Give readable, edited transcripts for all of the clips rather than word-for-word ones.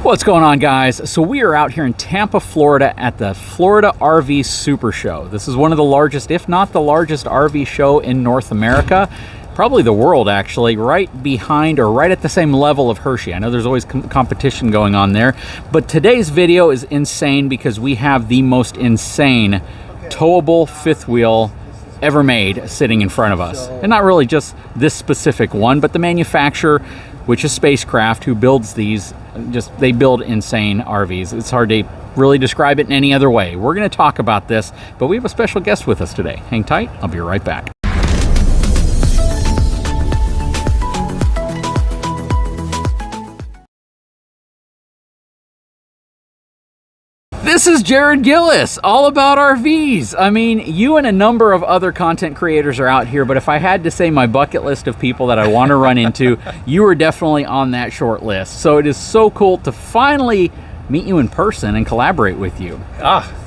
What's going on, guys? So we are out here in Tampa, Florida at the Florida RV Super Show. This is one of the largest, if not the largest, RV show in North America. Probably the world, actually, right behind or right at the same level of Hershey. I know there's always competition going on there, but today's video is insane because we have the most insane towable fifth wheel ever made sitting in front of us. And not really just this specific one, but the manufacturer, which is SpaceCraft, who builds these. They build insane RVs. It's hard to really describe it in any other way. We're going to talk about this, but we have a special guest with us today. Hang tight, I'll be right back. This is Jared Gillis, all about RVs. I mean, you and a number of other content creators are out here, but if I had to say my bucket list of people that I want to run into, you are definitely on that short list. So it is so cool to finally meet you in person and collaborate with you.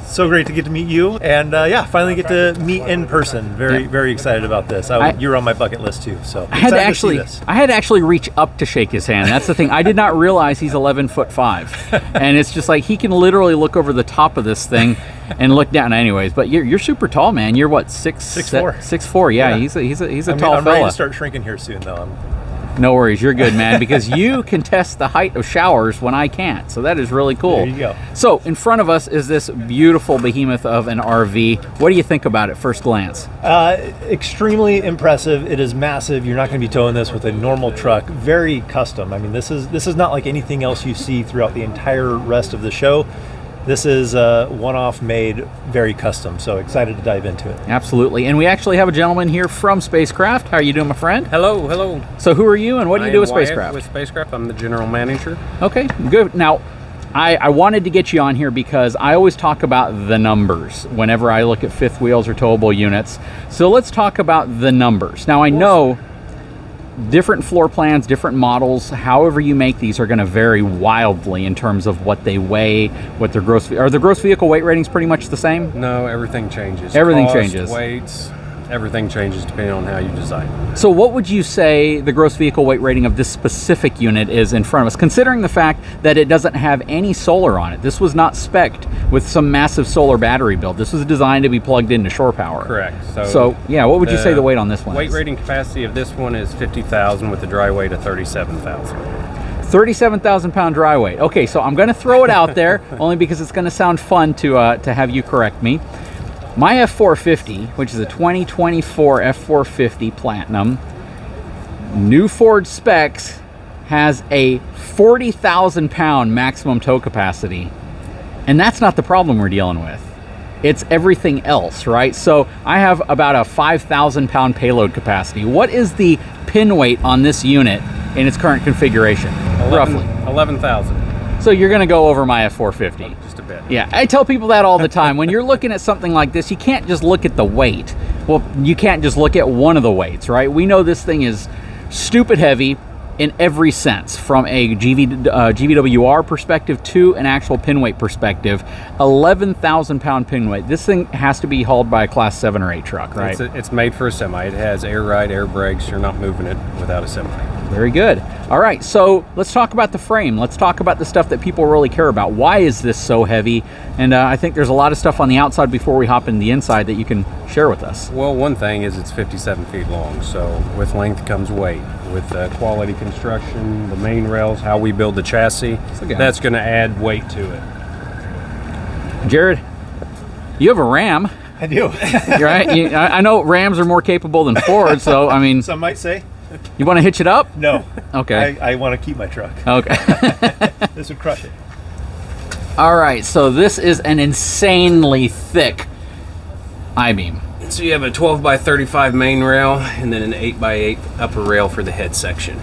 So great to get to meet you, and yeah, finally get to meet in person. Very excited about this. You're on my bucket list too, so I had to actually reach up to shake his hand. That's the thing. I did not realize he's 11'5", and it's just like he can literally look over the top of this thing and look down. Anyways, but you're super tall, man. You're what, 6'4"? 6'4". Yeah, he's a tall fella. I'm ready to start shrinking here soon, though. No worries, you're good, man, because you can test the height of showers when I can't. So that is really cool. There you go. So in front of us is this beautiful behemoth of an RV. What do you think about it first glance? Extremely impressive. It is massive. You're not going to be towing this with a normal truck. Very custom. I mean, this is not like anything else you see throughout the entire rest of the show. This is one-off made, very custom, so excited to dive into it. Absolutely, and we actually have a gentleman here from SpaceCraft. How are you doing, my friend? Hello. So who are you, and what do you do with SpaceCraft? With SpaceCraft, I'm the general manager. Okay, good. Now, I wanted to get you on here because I always talk about the numbers whenever I look at fifth wheels or towable units. So let's talk about the numbers. Now, I know different floor plans, different models, however you make these are going to vary wildly in terms of what they weigh, what their gross... Are the gross vehicle weight ratings pretty much the same? No, everything changes. Everything changes. Weights, everything changes depending on how you design. So what would you say the gross vehicle weight rating of this specific unit is in front of us, considering the fact that it doesn't have any solar on it? This was not spec'd with some massive solar battery build. This was designed to be plugged into shore power. Correct. So yeah, what would you say the weight on this one weight is? rating capacity of this one is 50,000 with a dry weight of 37,000. 37,000 pound dry weight. Okay, so I'm going to throw it out there only because it's going to sound fun to have you correct me. My F450, which is a 2024 F450 Platinum, new Ford specs, has a 40,000 pound maximum tow capacity. And that's not the problem we're dealing with. It's everything else, right? So I have about a 5,000 pound payload capacity. What is the pin weight on this unit in its current configuration, roughly? 11,000. So you're going to go over my F450. Just a bit. Yeah, I tell people that all the time. When you're looking at something like this, you can't just look at the weight. Well, you can't just look at one of the weights, right? We know this thing is stupid heavy in every sense, from a GVWR perspective to an actual pin weight perspective. 11,000 pound pin weight. This thing has to be hauled by a class 7 or 8 truck, right? It's made for a semi. It has air ride, air brakes. You're not moving it without a semi. Very good. All right, so let's talk about the frame. Let's talk about the stuff that people really care about. Why is this so heavy? And I think there's a lot of stuff on the outside before we hop into the inside that you can share with us. Well, one thing is it's 57 feet long, so with length comes weight. With quality construction, the main rails, how we build the chassis, that's going to add weight to it. Jared, you have a Ram. I do. Right? I know Rams are more capable than Ford, so I mean... Some might say. You want to hitch it up? No. Okay. I want to keep my truck. Okay. This would crush it. All right, so this is an insanely thick I-beam. So you have a 12 by 35 main rail and then an 8 by 8 upper rail for the head section.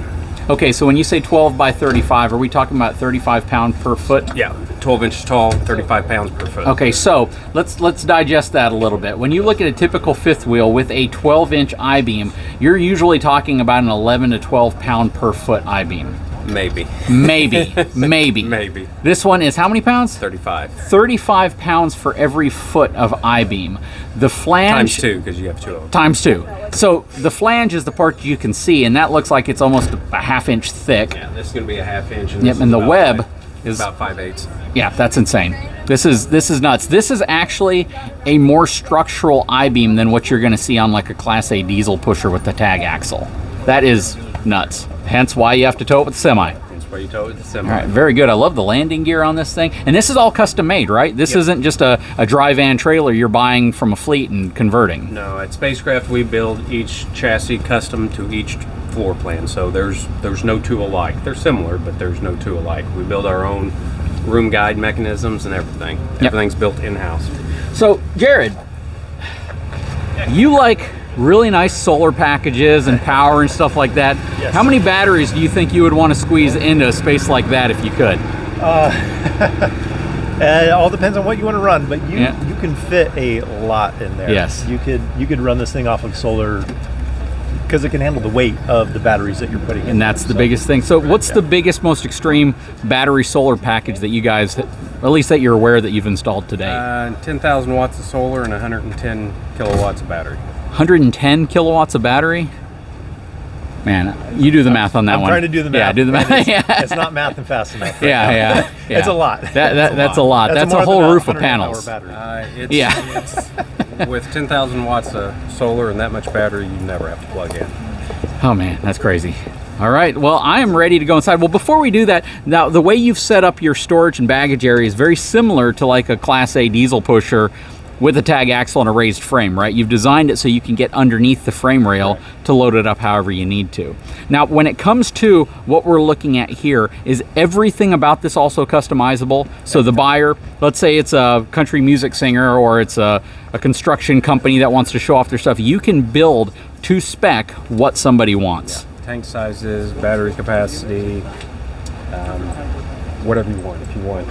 Okay, so when you say 12 by 35, are we talking about 35 pounds per foot? Yeah, 12 inches tall, 35 pounds per foot. Okay, so let's digest that a little bit. When you look at a typical fifth wheel with a 12-inch I-beam, you're usually talking about an 11 to 12 pound per foot I-beam. Maybe. Maybe. This one is how many pounds? 35. 35 pounds for every foot of I-beam. The flange... Times 2, because you have 2 of them. Times 2. So the flange is the part you can see, and that looks like it's almost a half inch thick. Yeah, this is going to be a half inch. And the web is about 5/8. Yeah, that's insane. This is nuts. This is actually a more structural I-beam than what you're going to see on like a Class A diesel pusher with the tag axle. That is nuts. Hence why you have to tow it with the semi. That's why you tow it with the semi. All right, very good. I love the landing gear on this thing. And this is all custom made, right? This isn't just a dry van trailer you're buying from a fleet and converting. No, at SpaceCraft we build each chassis custom to each floor plan. So there's no two alike. They're similar, but there's no two alike. We build our own room guide mechanisms and everything. Everything's built in-house. So, Jared, you like really nice solar packages and power and stuff like that. Yes. How many batteries do you think you would want to squeeze into a space like that if you could? It all depends on what you want to run, but you can fit a lot in there. Yes. You could run this thing off of solar because it can handle the weight of the batteries that you're putting in. And that's the biggest thing. So what's the biggest, most extreme battery solar package that you guys, at least that you're aware that you've installed today? 10,000 watts of solar and 110 kilowatts of battery. 110 kilowatts of battery? Man, you do the math on that I'm one. trying to do the math. Yeah, do the math. It's not math and fast enough. Right now. Yeah. It's a lot. That's a lot. That's a more whole than roof of 100 panels. hour battery. It's with 10,000 watts of solar and that much battery, you never have to plug in. Oh man, that's crazy. All right, well, I am ready to go inside. Well, before we do that, now the way you've set up your storage and baggage area is very similar to like a Class A diesel pusher with a tag axle and a raised frame, right? You've designed it so you can get underneath the frame rail to load it up however you need to. Now, when it comes to what we're looking at here, is everything about this also customizable? So the buyer, let's say it's a country music singer or it's a construction company that wants to show off their stuff, you can build to spec what somebody wants. Yeah. Tank sizes, battery capacity, whatever you want. If you want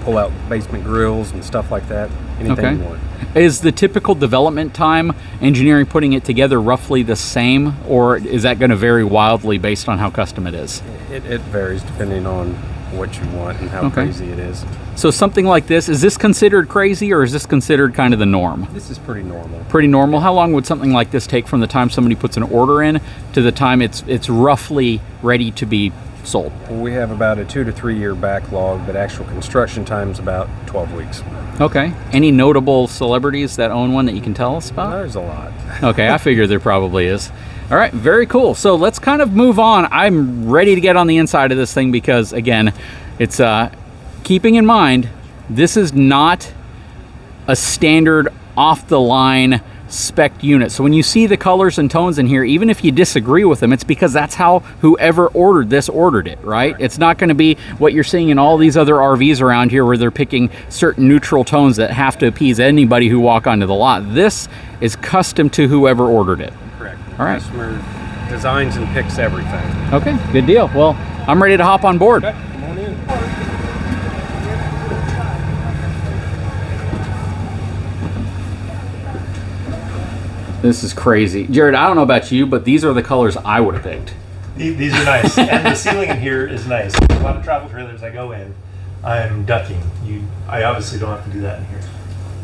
pull out basement grills and stuff like that, anything you want. Is the typical development time, engineering putting it together, roughly the same, or is that going to vary wildly based on how custom it is? It varies depending on what you want and how crazy it is. So something like this, is this considered crazy or is this considered kind of the norm? This is pretty normal. Pretty normal. How long would something like this take from the time somebody puts an order in to the time it's roughly ready to be sold? We have about a 2 to 3 year backlog, but actual construction time is about 12 weeks. Okay. Any notable celebrities that own one that you can tell us about? There's a lot. Okay, I figure there probably is. All right, very cool. So let's kind of move on. I'm ready to get on the inside of this thing because, again, it's keeping in mind, this is not a standard off-the-line spec unit. So when you see the colors and tones in here, even if you disagree with them, it's because that's how whoever ordered this ordered it, right? It's not going to be what you're seeing in all these other RVs around here where they're picking certain neutral tones that have to appease anybody who walk onto the lot. This is custom to whoever ordered it. Correct. All right. Customer designs and picks everything. Okay, good deal. Well, I'm ready to hop on board. Okay, come on in. This is crazy. Jared, I don't know about you, but these are the colors I would have picked. These are nice, and the ceiling in here is nice. A lot of travel trailers I go in, I'm ducking. I obviously don't have to do that in here.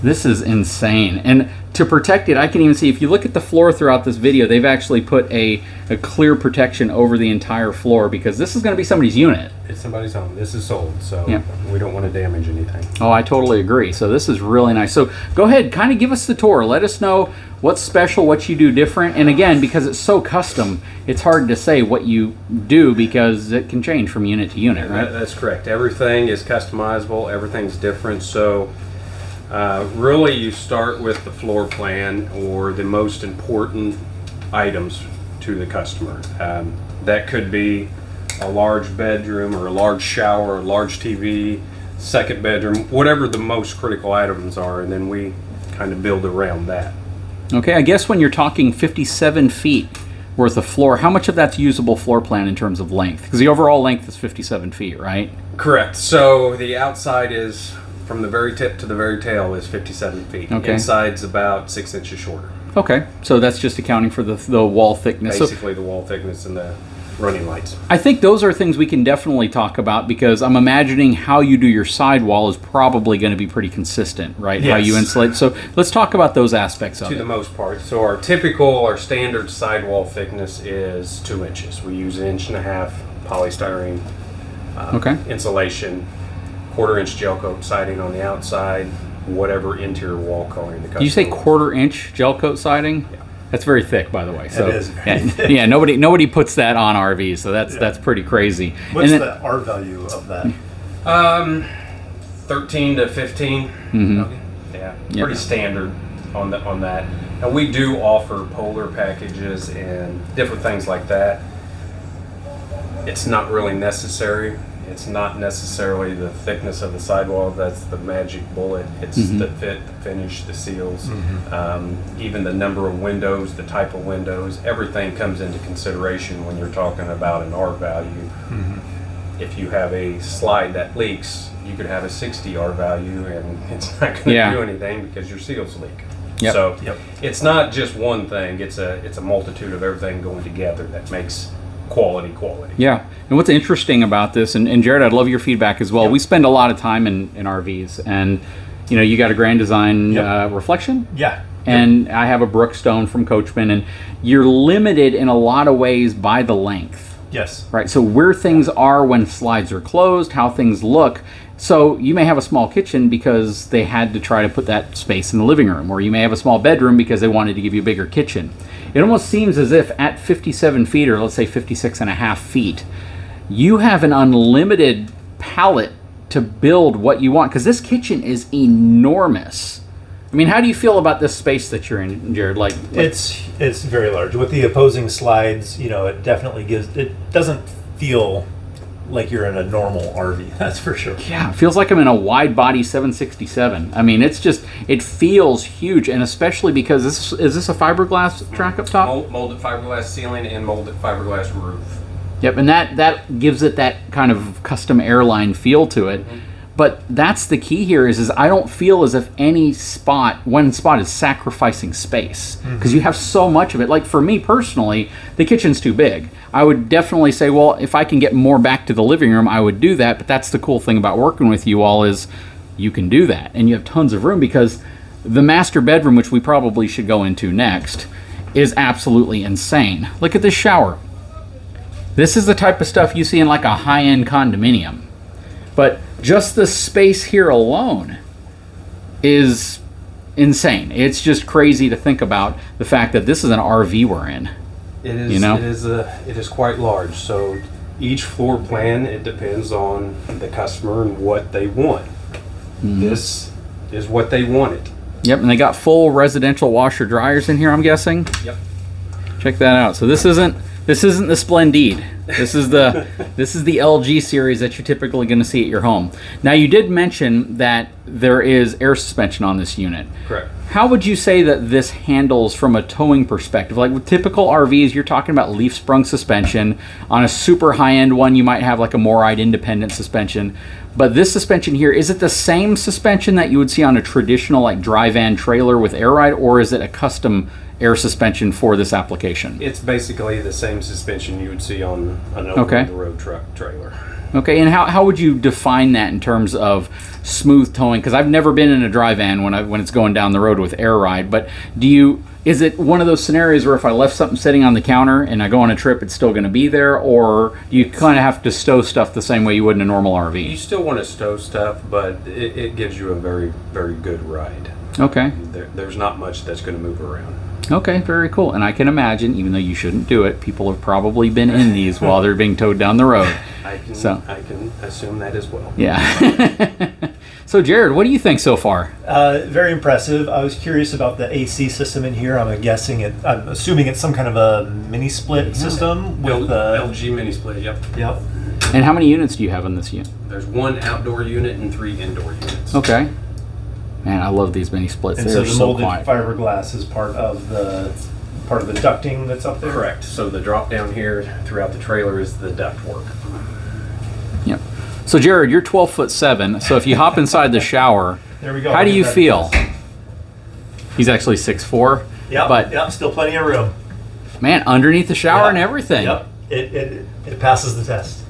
This is insane. And to protect it, I can even see, if you look at the floor throughout this video, they've actually put a clear protection over the entire floor because this is going to be somebody's unit. It's somebody's home. This is sold, so Yeah. we don't want to damage anything. Oh, I totally agree. So this is really nice. So go ahead, kind of give us the tour. Let us know what's special, what you do different. And again, because it's so custom, it's hard to say what you do because it can change from unit to unit, right? That's correct. Everything is customizable. Everything's different. So really you start with the floor plan or the most important items to the customer. That could be a large bedroom or a large shower, a large TV, second bedroom, whatever the most critical items are, and then we kind of build around that. Okay, I guess when you're talking 57 feet worth of floor, how much of that's usable floor plan in terms of length? Because the overall length is 57 feet, right? Correct. So the outside is, from the very tip to the very tail, is 57 feet. Okay. Inside's about 6 inches shorter. Okay, so that's just accounting for the wall thickness. Basically the wall thickness and the running lights. I think those are things we can definitely talk about because I'm imagining how you do your sidewall is probably going to be pretty consistent, right? Yes. How you insulate. So let's talk about those aspects of To it. the most part. So our standard sidewall thickness is 2 inches. We use 1.5 inch polystyrene Insulation, 1/4-inch gel coat siding on the outside, whatever interior wall coloring the customer. You say 1/4-inch gel coat siding? Yeah. That's very thick, by the way. So it is very thick. Yeah, nobody puts that on RVs, so that's pretty crazy. What's the R value of that? 13 to 15. Yeah, pretty standard on that. And we do offer polar packages and different things like that. It's not really necessary. It's not necessarily the thickness of the sidewall that's the magic bullet. It's the fit, the finish, the seals, even the number of windows, the type of windows. Everything comes into consideration when you're talking about an R value. If you have a slide that leaks, you could have a 60 R value and it's not going to do anything because your seals leak. So it's not just one thing. It's a multitude of everything going together that makes quality. Yeah. And what's interesting about this, and Jared, I'd love your feedback as well. We spend a lot of time in RVs, and you got a Grand Design reflection. Yeah. And I have a Brookstone from Coachman, and you're limited in a lot of ways by the length. Yes. Right. So where things are when slides are closed, how things look. So you may have a small kitchen because they had to try to put that space in the living room, or you may have a small bedroom because they wanted to give you a bigger kitchen. It almost seems as if at 57 feet, or let's say 56 and a half feet, you have an unlimited palette to build what you want, because this kitchen is enormous. I mean, how do you feel about this space that you're in, Jared? Like it's very large. With the opposing slides, it definitely it doesn't feel like you're in a normal RV, that's for sure. Yeah, it feels like I'm in a wide body 767. I mean, it feels huge, and especially because is this a fiberglass track up top? Molded fiberglass ceiling and molded fiberglass roof. Yep, and that gives it that kind of custom airline feel to it. But that's the key here is I don't feel as if one spot is sacrificing space, because you have so much of it. Like for me personally, the kitchen's too big. I would definitely say, well, if I can get more back to the living room, I would do that. But that's the cool thing about working with you all is you can do that. And you have tons of room, because the master bedroom, which we probably should go into next, is absolutely insane. Look at this shower. This is the type of stuff you see in like a high-end condominium. But just the space here alone is insane. It's just crazy to think about the fact that this is an RV we're in. It is. It is quite large. So each floor plan, it depends on the customer and what they want. This is what they wanted. Yep, and they got full residential washer dryers in here, I'm guessing. Yep. Check that out. So this isn't the Splendide. This is the LG series that you're typically going to see at your home. Now, you did mention that there is air suspension on this unit. Correct. How would you say that this handles from a towing perspective? Like with typical RVs, you're talking about leaf sprung suspension. On a super high-end one, you might have like a Moride independent suspension. But this suspension here, is it the same suspension that you would see on a traditional like dry van trailer with air ride, or is it a custom air suspension for this application? It's basically the same suspension you would see on an over-the-road truck trailer. Okay, and how would you define that in terms of smooth towing? Because I've never been in a dry van when it's going down the road with air ride, but is it one of those scenarios where if I left something sitting on the counter and I go on a trip, it's still going to be there, or do you kind of have to stow stuff the same way you would in a normal RV? You still want to stow stuff, but it gives you a very, very good ride. Okay. There's not much that's going to move around. Okay, very cool. And I can imagine, even though you shouldn't do it, people have probably been in these while they're being towed down the road. I can assume that as well. Yeah. So, Jared, what do you think so far? Very impressive. I was curious about the AC system in here. I'm assuming it's some kind of a mini split system with LG mini split. Yep. And how many units do you have in this unit? There's 1 outdoor unit and 3 indoor units. Okay. Man, I love these mini splits. And They're so the molded fiberglass is part of the ducting that's up there? Correct. So the drop down here throughout the trailer is the duct work. Yep. So Jared, you're 12'7", so if you hop inside the shower, there we go. How do you feel? He's actually 6'4". Yep. But still plenty of room. Man, underneath the shower and everything. Yep. It passes the test.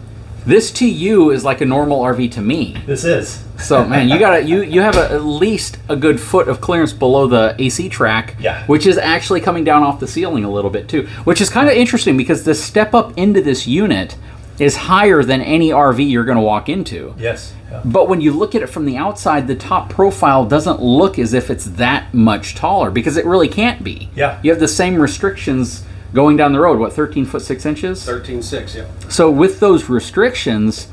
This to you is like a normal RV to me. This is. So man, you have at least a good foot of clearance below the AC track, which is actually coming down off the ceiling a little bit too, which is kind of interesting because the step up into this unit is higher than any RV you're going to walk into. Yes. Yeah. But when you look at it from the outside, the top profile doesn't look as if it's that much taller, because it really can't be. Yeah. You have the same restrictions going down the road. What, 13 foot 6 inches? 13.6, yeah. So with those restrictions,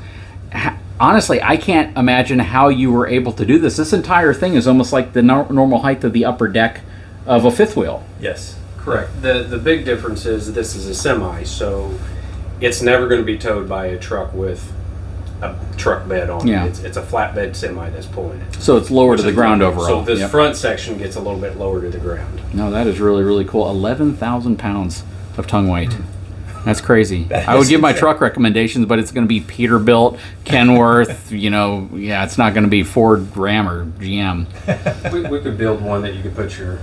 honestly, I can't imagine how you were able to do this. This entire thing is almost like the normal height of the upper deck of a fifth wheel. Yes. Correct. The big difference is this is a semi, so it's never going to be towed by a truck with a truck bed on it. It's a flatbed semi that's pulling it. So it's lower to the ground overall. So this front section gets a little bit lower to the ground. No, that is really, really cool. 11,000 pounds of tongue weight. That's crazy. I would give my truck recommendations, but it's going to be Peterbilt, Kenworth, it's not going to be Ford, Ram, or GM. We could build one that you could put your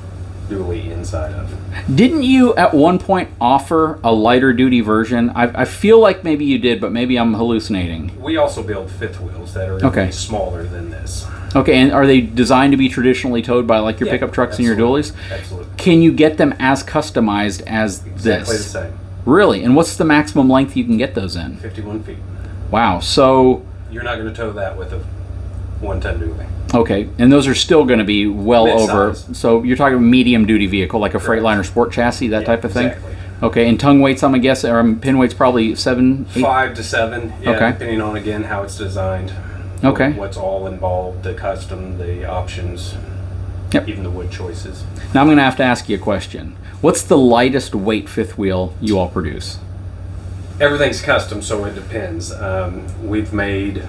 dually inside of. Didn't you at one point offer a lighter duty version? I feel like maybe you did, but maybe I'm hallucinating. We also build fifth wheels that are smaller than this. Okay, and are they designed to be traditionally towed by like your pickup trucks and your dualies? Absolutely. Can you get them as customized as Exactly this? the same. Really? And what's the maximum length you can get those in? 51 feet. Wow. So you're not going to tow that with a 1-ton dually. Okay, and those are still going to be well mid-size. over. So you're talking medium duty vehicle, like a Freightliner sport chassis, that type of thing. Exactly. Okay, and tongue weights, I'm gonna guess, or pin weights, probably 7, 8? 5 to 7. Yeah, Okay. depending on again how it's designed. Okay. What's all involved, the custom, the options, even the wood choices. Now I'm gonna have to ask you a question. What's the lightest weight fifth wheel you all produce? Everything's custom, so it depends. We've made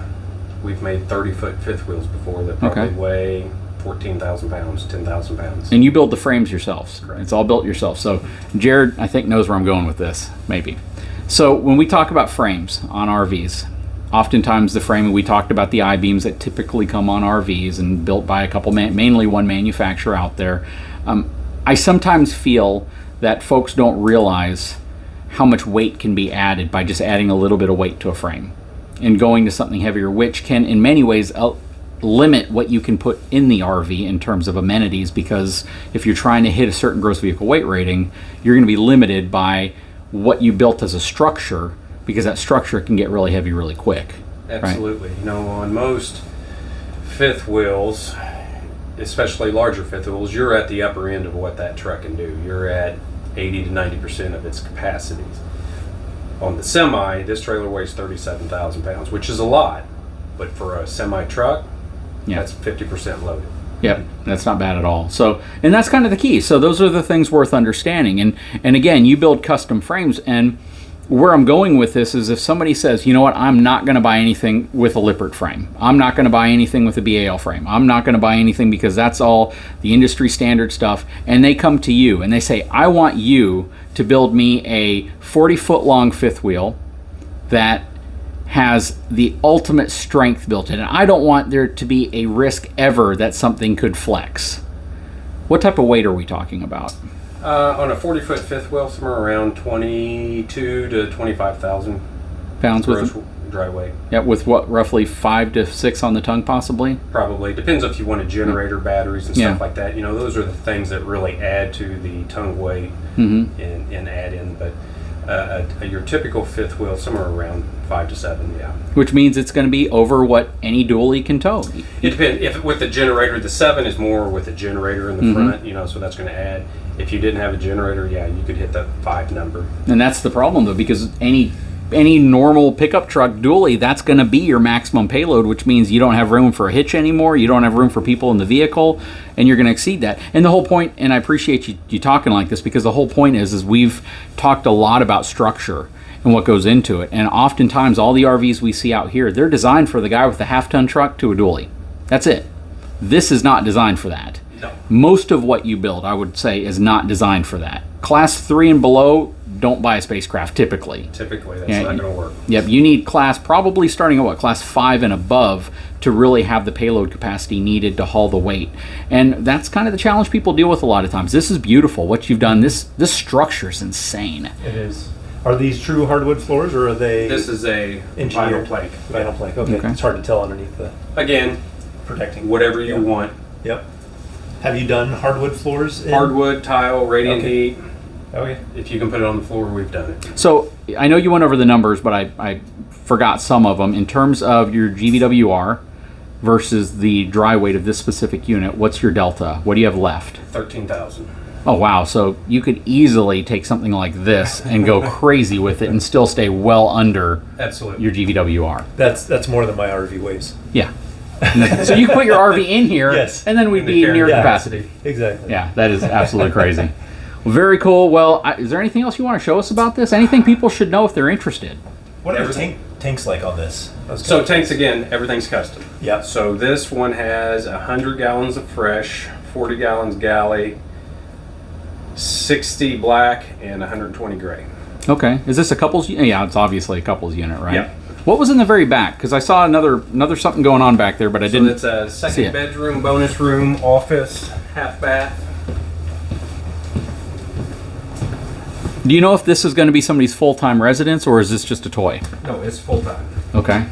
30-foot fifth wheels before that probably weigh 14,000 pounds, 10,000 pounds. And you build the frames yourselves. Correct. It's all built yourself. So Jared, I think, knows where I'm going with this, maybe. So when we talk about frames on RVs, oftentimes the framing, we talked about the I-beams that typically come on RVs and built by a couple, mainly one manufacturer out there. I sometimes feel that folks don't realize how much weight can be added by just adding a little bit of weight to a frame and going to something heavier, which can in many ways limit what you can put in the RV in terms of amenities, because if you're trying to hit a certain gross vehicle weight rating, you're going to be limited by what you built as a structure, because that structure can get really heavy really quick. Absolutely. Right? On most fifth wheels, especially larger fifth wheels, you're at the upper end of what that truck can do. You're at 80 to 90% of its capacities. On the semi, this trailer weighs 37,000 pounds, which is a lot, but for a semi truck, that's 50% loaded. Yep, that's not bad at all. So, and that's kind of the key. So those are the things worth understanding. And again, you build custom frames, and where I'm going with this is if somebody says, you know what, I'm not going to buy anything with a Lippert frame. I'm not going to buy anything with a BAL frame. I'm not going to buy anything because that's all the industry standard stuff. And they come to you and they say, I want you to build me a 40-foot long fifth wheel that has the ultimate strength built in it. I don't want there to be a risk ever that something could flex. What type of weight are we talking about? On a 40-foot fifth wheel, somewhere around 22 to 25,000 pounds gross with dry weight. Yeah, with what, roughly 5 to 6 on the tongue, possibly. Probably depends if you want a generator, batteries, and stuff like that. Those are the things that really add to the tongue weight and add in. But your typical fifth wheel, somewhere around 5 to 7, Which means it's going to be over what any dually can tow. It depends. If with the generator, the 7 is more with a generator in the front, so that's going to add. If you didn't have a generator, you could hit that 5 number. And that's the problem, though, because any normal pickup truck dually, that's going to be your maximum payload, which means you don't have room for a hitch anymore, you don't have room for people in the vehicle, and you're going to exceed that. And the whole point, and I appreciate you talking like this, because the whole point is we've talked a lot about structure and what goes into it. And oftentimes, all the RVs we see out here, they're designed for the guy with a half-ton truck to a dually. That's it. This is not designed for that. No. Most of what you build, I would say, is not designed for that. Class 3 and below, don't buy a SpaceCraft typically. Typically, that's not going to work. Yep, you need class, probably starting at class 5 and above to really have the payload capacity needed to haul the weight. And that's kind of the challenge people deal with a lot of times. This is beautiful, what you've done. This structure is insane. It is. Are these true hardwood floors, or are they? This is a vinyl plank. Vinyl plank. Okay. It's hard to tell underneath the. Again, protecting. Whatever you want. Yep. Have you done hardwood floors? Hardwood, tile, radiant heat. Okay. If you can put it on the floor, we've done it. So I know you went over the numbers, but I forgot some of them. In terms of your GVWR versus the dry weight of this specific unit, what's your delta? What do you have left? 13,000. Oh, wow. So you could easily take something like this and go crazy with it and still stay well under Absolutely. your GVWR. That's more than my RV weighs. Yeah. So you can put your RV in here, Yes. and then we'd be near capacity. Exactly. Yeah, that is absolutely crazy. Well, very cool. Well, is there anything else you want to show us about this? Anything people should know if they're interested? What are the tanks like on this? So tanks, again, everything's custom. Yeah. So this one has 100 gallons of fresh, 40 gallons galley, 60 black, and 120 gray. Okay. Is this a couples? Yeah, it's obviously a couples unit, right? Yeah. What was in the very back? Because I saw another something going on back there, but I didn't. So it's a second bedroom, bonus room, office, half bath. Do you know if this is going to be somebody's full-time residence, or is this just a toy? No, it's full time. Okay.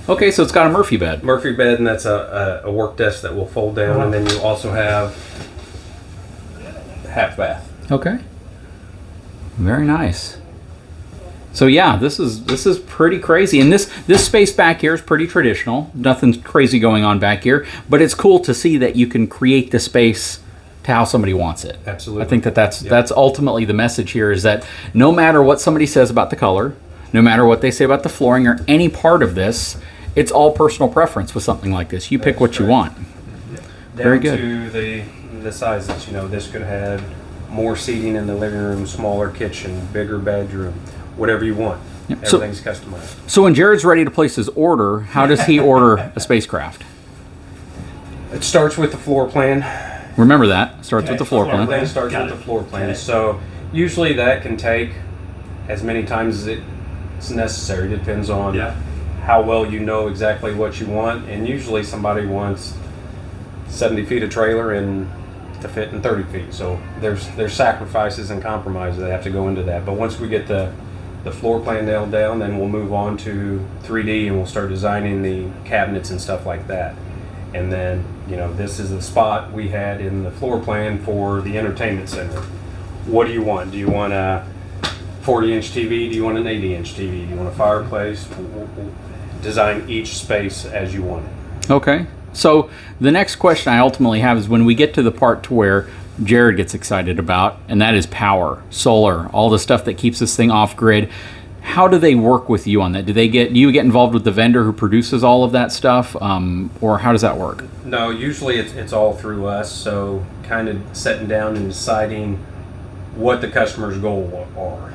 Okay, so it's got a Murphy bed. Murphy bed, and that's a work desk that will fold down, and then you also have half bath. Okay. Very nice. So yeah, this is pretty crazy, and this space back here is pretty traditional. Nothing crazy going on back here, but it's cool to see that you can create the space to how somebody wants it. Absolutely. I think that's ultimately the message here, is that no matter what somebody says about the color, no matter what they say about the flooring or any part of this, it's all personal preference with something like this. You pick what you want. Very good. Down to the sizes. This could have more seating in the living room, smaller kitchen, bigger bedroom, whatever you want. Yep. Everything's customized. So when Jared's ready to place his order, how does he order a SpaceCraft? It starts with the floor plan. Remember that. Starts with the floor plan. Everything starts with the floor plan. So usually that can take as many times as it's necessary. It depends on how well you know exactly what you want. And usually somebody wants 70 feet of trailer and to fit in 30 feet. So there's sacrifices and compromises that have to go into that. But once we get the floor plan nailed down, then we'll move on to 3D and we'll start designing the cabinets and stuff like that. And then, this is the spot we had in the floor plan for the entertainment center. What do you want? Do you want a 40-inch TV? Do you want an 80-inch TV? Do you want a fireplace? We'll design each space as you want it. Okay. So the next question I ultimately have is when we get to the part to where Jared gets excited about, and that is power, solar, all the stuff that keeps this thing off grid. How do they work with you on that? Do you get involved with the vendor who produces all of that stuff, or how does that work? No, usually it's all through us. So kind of sitting down and deciding what the customer's goals are.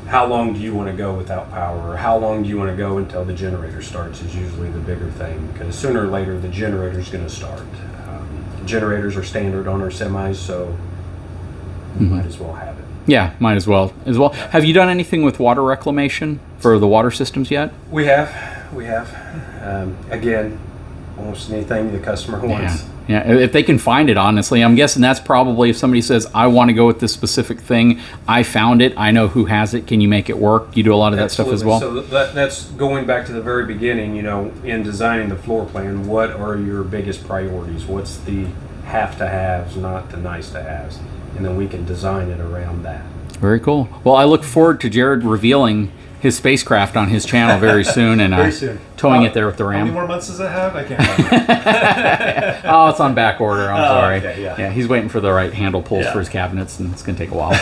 How long do you want to go without power, or how long do you want to go until the generator starts is usually the bigger thing, because sooner or later the generator's going to start. Generators are standard on our semis, so you might as well have it. Yeah, might as well. Have you done anything with water reclamation for the water systems yet? We have. Again, almost anything the customer wants. Yeah, if they can find it, honestly. I'm guessing that's probably if somebody says, I want to go with this specific thing, I found it, I know who has it, can you make it work? You do a lot of that stuff as well? So that's going back to the very beginning, in designing the floor plan, what are your biggest priorities? What's the have-to-haves, not the nice-to-haves? And then we can design it around that. Very cool. Well, I look forward to Jared revealing his SpaceCraft on his channel very soon, and very soon. Towing it there with the Ram. How many more months does it have? I can't remember. Oh, it's on back order. I'm sorry. Okay, yeah. He's waiting for the right handle pulls for his cabinets, and it's going to take a while.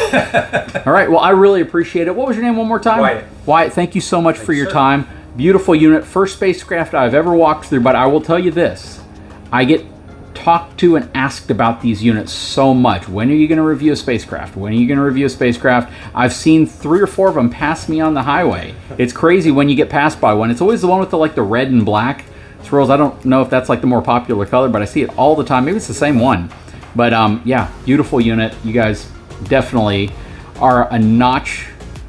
All right. Well, I really appreciate it. What was your name one more time? Wyatt. Wyatt, thank you so much for your time. Beautiful unit. First SpaceCraft I've ever walked through, but I will tell you this. I get talked to and asked about these units so much. When are you going to review a SpaceCraft? When are you going to review a SpaceCraft? I've seen 3 or 4 of them pass me on the highway. It's crazy when you get passed by one. It's always the one with the red and black swirls. I don't know if that's like the more popular color, but I see it all the time. Maybe it's the same one. But yeah, beautiful unit. You guys definitely are a notch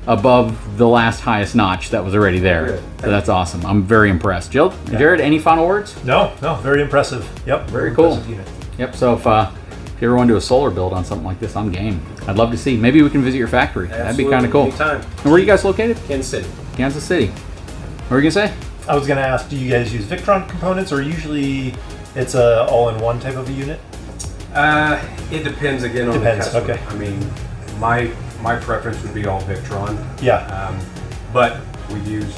above the last highest notch that was already there. So that's awesome. I'm very impressed. Jill, Jared, any final words? No, very impressive. Yep, very cool. Impressive unit. Yep, so if you ever want to do a solar build on something like this, I'm game. I'd love to see. Maybe we can visit your factory. That'd be kind of cool. Anytime. And where are you guys located? Kansas City. Kansas City. What were you going to say? I was going to ask, do you guys use Victron components, or usually it's a all-in-one type of a unit? It depends again on the customer. Okay. I mean, my My preference would be all Victron. Yeah. But we've used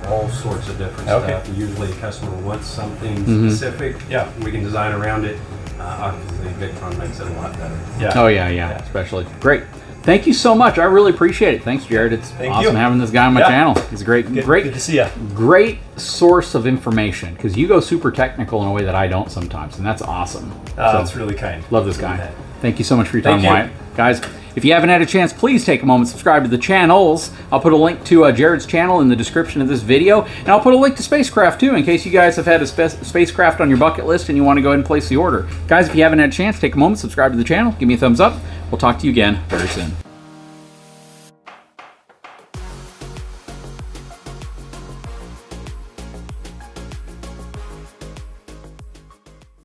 all sorts of different stuff. Usually a customer wants something specific. Yeah. We can design around it. Obviously, Victron makes it a lot better. Yeah. Oh yeah, especially. Great. Thank you so much. I really appreciate it. Thanks, Jared. It's awesome having this guy on my channel. He's a great good to see you. Great source of information, because you go super technical in a way that I don't sometimes, and that's awesome. So, that's really kind. Love this guy. Thank you so much for your time, Thank you. Wyatt. Guys, if you haven't had a chance, please take a moment, subscribe to the channels. I'll put a link to Jared's channel in the description of this video, and I'll put a link to SpaceCraft too, in case you guys have had a SpaceCraft on your bucket list and you want to go ahead and place the order. Guys, if you haven't had a chance, take a moment, subscribe to the channel, give me a thumbs up. We'll talk to you again very soon.